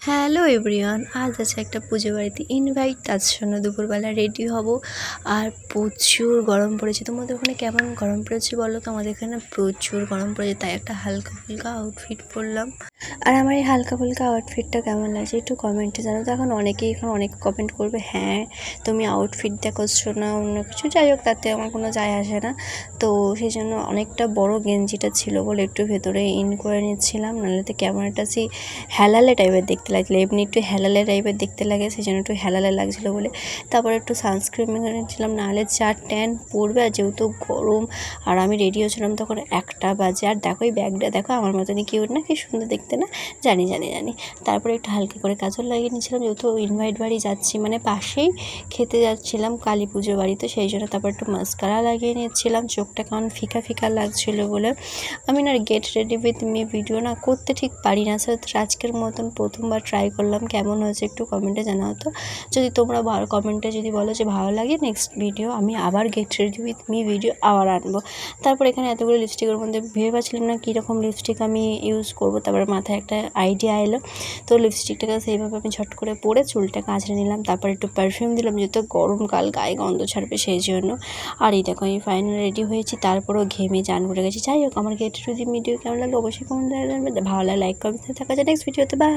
Hello everyone, আজ আছে একটা পুজো বাড়িতে ইনভাইট। তার জন্য দুপুরবেলা রেডি হব। আর প্রচুর গরম পড়েছে। তোমাদের ওখানে কেমন গরম পড়েছে বলো তো? আমাদের এখানে প্রচুর গরম পড়েছে, তাই একটা হালকা ফুলকা আউটফিট পরলাম। আর আমার এই হালকা ফুলকা আউটফিটটা কেমন লাগছে একটু কমেন্টে জানো তো। এখন অনেক কমেন্ট করবে, হ্যাঁ তুমি আউটফিট দেখাচ্ছ না অন্য কিছু, যাই হোক তাতে আমার কোনো যায় আসে না। তো সেই জন্য অনেকটা বড় গেঞ্জিটা ছিল বলে একটু ভেতরে ইন করে নিচ্ছিলাম, নাহলে তো ক্যামেরাটা সেই হেলালে টাইপের দেখতে লাগছিলো। এমনি একটু হেলালে টাইপের দেখতে লাগে, সেই জন্য একটু হেলালে লাগছিলো বলে তারপরে একটু সানস্ক্রিন মেখে নিচ্ছিলাম, নাহলে যা ট্যান পড়বে। আর যেহেতু গরম, আর আমি রেডি হচ্ছিলাম তখন 1টা বাজে। আর দেখো এই ব্যাগটা দেখো, আমার মতনই কিউট না, কি সুন্দর দেখতে না? জানি। তারপরে একটু হালকা করে কাজল লাগিয়ে নিচ্ছিলাম, যেহেতু ইনভাইট বাড়ি যাচ্ছি, মানে পাশেই খেতে যাচ্ছিলাম কালী পুজো বাড়ি, তো সেই জন্য তারপর একটু মাস্কারা লাগিয়ে নিচ্ছিলাম। চোখটা কেমন ফিকা ফিকা লাগছিলো বলে। আমি না get ready with me video না করতে ঠিক পারি না, সো আজকের মতন প্রথমবার ট্রাই করলাম। কেমন হয়েছে একটু কমেন্টে জানাও তো। যদি তোমরা কমেন্টে যদি বলো যে ভালো লাগে, নেক্সট ভিডিও আমি আবার get ready with me video আবার আনবো। তারপর এখানে এতগুলো লিপস্টিকের মধ্যে ভেবে পাচ্ছিলাম না কীরকম লিপস্টিক আমি ইউজ করবো। তারপরে মাথায় একটা আইডিয়া এলো, তো লিপস্টিকটাকে সেইভাবে আমি ঝট করে পরে চুলটাকে আঁচড়ে নিলাম। তারপর একটু পারফিউম দিলাম, যেহেতু গরমকাল গায়ে গন্ধ ছাড়বে সেই জন্য। আর এই দেখো আমি ফাইনাল রেডি হয়েছি, তারপরেও ঘেমে চান করে গেছি। যাই হোক, আমার গেট রেডি ভিডিও কেমন লাগলো অবশ্যই কমেন্ট জানাবে। ভালো লাগে লাইক কমেন্ট থাকা যায়। নেক্সট ভিডিওতে বাই।